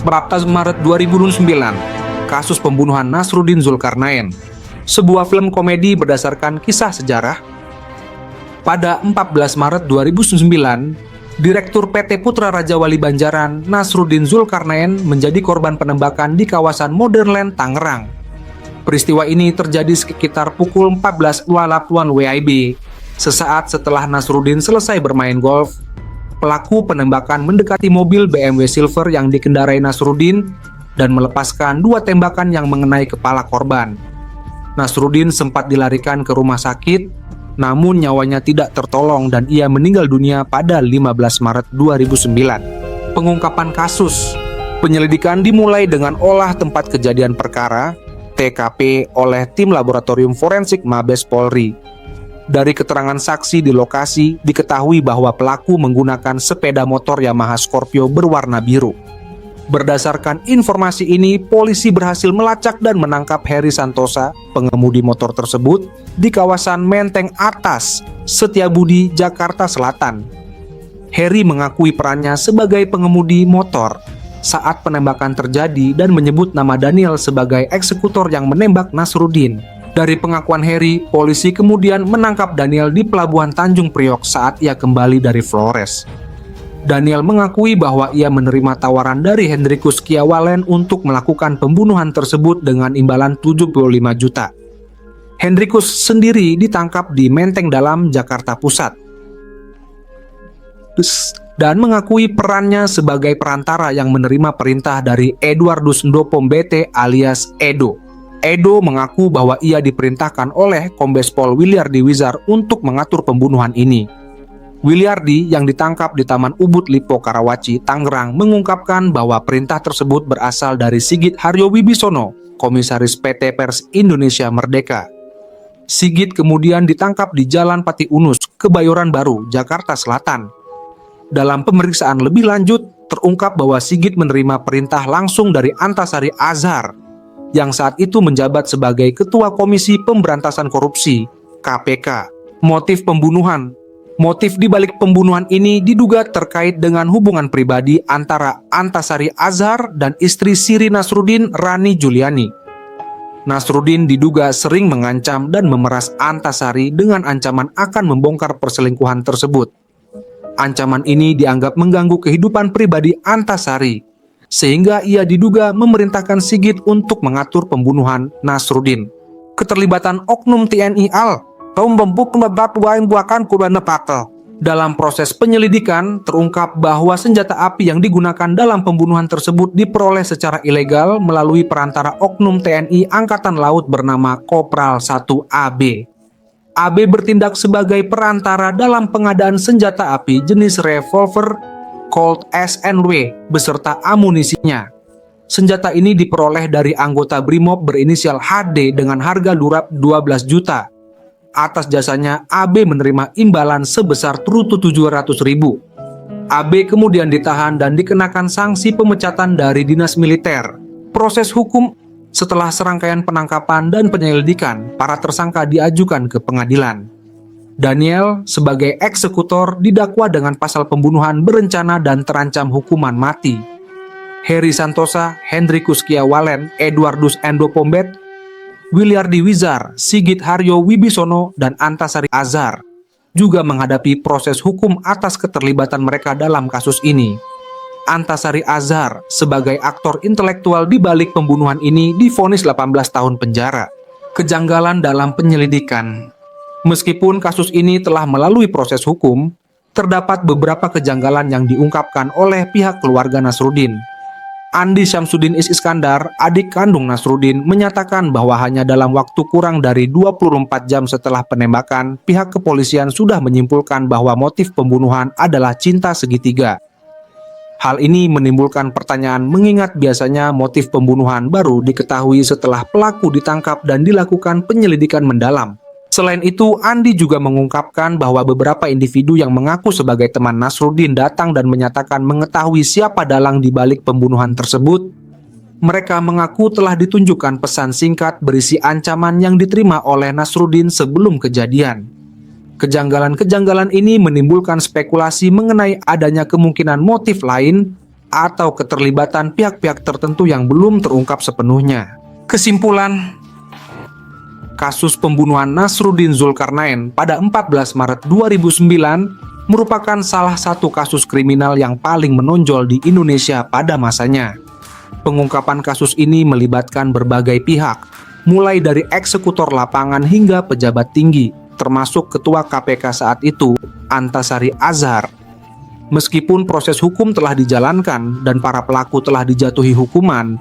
14 Maret 2009, kasus pembunuhan Nasruddin Zulkarnain, sebuah film komedi berdasarkan kisah sejarah. Pada 14 Maret 2009, Direktur PT Putra Raja Wali Banjaran, Nasruddin Zulkarnain, menjadi korban penembakan di kawasan Modern Land, Tangerang. Peristiwa ini terjadi sekitar pukul 14 WIB, sesaat setelah Nasruddin selesai bermain golf. Pelaku penembakan mendekati mobil BMW Silver yang dikendarai Nasruddin dan melepaskan 2 tembakan yang mengenai kepala korban. Nasruddin sempat dilarikan ke rumah sakit, namun nyawanya tidak tertolong dan ia meninggal dunia pada 15 Maret 2009. Pengungkapan kasus. Penyelidikan dimulai dengan olah tempat kejadian perkara (TKP) oleh tim laboratorium forensik Mabes Polri. Dari keterangan saksi di lokasi, diketahui bahwa pelaku menggunakan sepeda motor Yamaha Scorpio berwarna biru. Berdasarkan informasi ini, polisi berhasil melacak dan menangkap Heri Santosa, pengemudi motor tersebut, di kawasan Menteng Atas, Setiabudi, Jakarta Selatan. Heri mengakui perannya sebagai pengemudi motor saat penembakan terjadi dan menyebut nama Daniel sebagai eksekutor yang menembak Nasruddin. Dari pengakuan Heri, polisi kemudian menangkap Daniel di Pelabuhan Tanjung Priok saat ia kembali dari Flores. Daniel mengakui bahwa ia menerima tawaran dari Hendrikus Kiawalen untuk melakukan pembunuhan tersebut dengan imbalan 75 juta. Hendrikus sendiri ditangkap di Menteng Dalam, Jakarta Pusat, dan mengakui perannya sebagai perantara yang menerima perintah dari Eduardus Ndopombete alias Edo. Edo mengaku bahwa ia diperintahkan oleh Kombes Pol Williardi Wizar untuk mengatur pembunuhan ini. Williardi yang ditangkap di Taman Ubud Lipo Karawaci, Tangerang, mengungkapkan bahwa perintah tersebut berasal dari Sigit Haryo Wibisono, Komisaris PT Pers Indonesia Merdeka. Sigit kemudian ditangkap di Jalan Pati Unus, Kebayoran Baru, Jakarta Selatan. Dalam pemeriksaan lebih lanjut, terungkap bahwa Sigit menerima perintah langsung dari Antasari Azhar, yang saat itu menjabat sebagai Ketua Komisi Pemberantasan Korupsi, KPK. Motif di balik pembunuhan ini diduga terkait dengan hubungan pribadi antara Antasari Azhar dan istri Siri Nasruddin, Rani Juliani. Nasruddin diduga sering mengancam dan memeras Antasari dengan ancaman akan membongkar perselingkuhan tersebut. Ancaman ini dianggap mengganggu kehidupan pribadi Antasari, sehingga ia diduga memerintahkan Sigit untuk mengatur pembunuhan Nasruddin. Keterlibatan oknum TNI AL dalam proses penyelidikan, terungkap bahwa senjata api yang digunakan dalam pembunuhan tersebut diperoleh secara ilegal melalui perantara oknum TNI Angkatan Laut bernama Kopral 1 AB. AB bertindak sebagai perantara dalam pengadaan senjata api jenis revolver Colt SNW beserta amunisinya. Senjata ini diperoleh dari anggota Brimob berinisial HD dengan harga lurap 12 juta. Atas jasanya, AB menerima imbalan sebesar trutu 700.000. AB kemudian ditahan dan dikenakan sanksi pemecatan dari dinas militer. Proses hukum setelah serangkaian penangkapan dan penyelidikan, para tersangka diajukan ke pengadilan. Daniel sebagai eksekutor didakwa dengan pasal pembunuhan berencana dan terancam hukuman mati. Heri Santosa, Hendrikus Kiawalen, Eduardus Ndopombet, Williardi Wizar, Sigit Haryo Wibisono, dan Antasari Azhar juga menghadapi proses hukum atas keterlibatan mereka dalam kasus ini. Antasari Azhar sebagai aktor intelektual di balik pembunuhan ini divonis 18 tahun penjara. Kejanggalan dalam penyelidikan. Meskipun kasus ini telah melalui proses hukum, terdapat beberapa kejanggalan yang diungkapkan oleh pihak keluarga Nasruddin. Andi Syamsuddin Iskandar, adik kandung Nasruddin, menyatakan bahwa hanya dalam waktu kurang dari 24 jam setelah penembakan, pihak kepolisian sudah menyimpulkan bahwa motif pembunuhan adalah cinta segitiga. Hal ini menimbulkan pertanyaan mengingat biasanya motif pembunuhan baru diketahui setelah pelaku ditangkap dan dilakukan penyelidikan mendalam. Selain itu, Andi juga mengungkapkan bahwa beberapa individu yang mengaku sebagai teman Nasruddin datang dan menyatakan mengetahui siapa dalang di balik pembunuhan tersebut. Mereka mengaku telah ditunjukkan pesan singkat berisi ancaman yang diterima oleh Nasruddin sebelum kejadian. Kejanggalan-kejanggalan ini menimbulkan spekulasi mengenai adanya kemungkinan motif lain atau keterlibatan pihak-pihak tertentu yang belum terungkap sepenuhnya. Kesimpulan, kasus pembunuhan Nasruddin Zulkarnain pada 14 Maret 2009 merupakan salah satu kasus kriminal yang paling menonjol di Indonesia pada masanya. Pengungkapan kasus ini melibatkan berbagai pihak, mulai dari eksekutor lapangan hingga pejabat tinggi, termasuk Ketua KPK saat itu, Antasari Azhar. Meskipun proses hukum telah dijalankan dan para pelaku telah dijatuhi hukuman,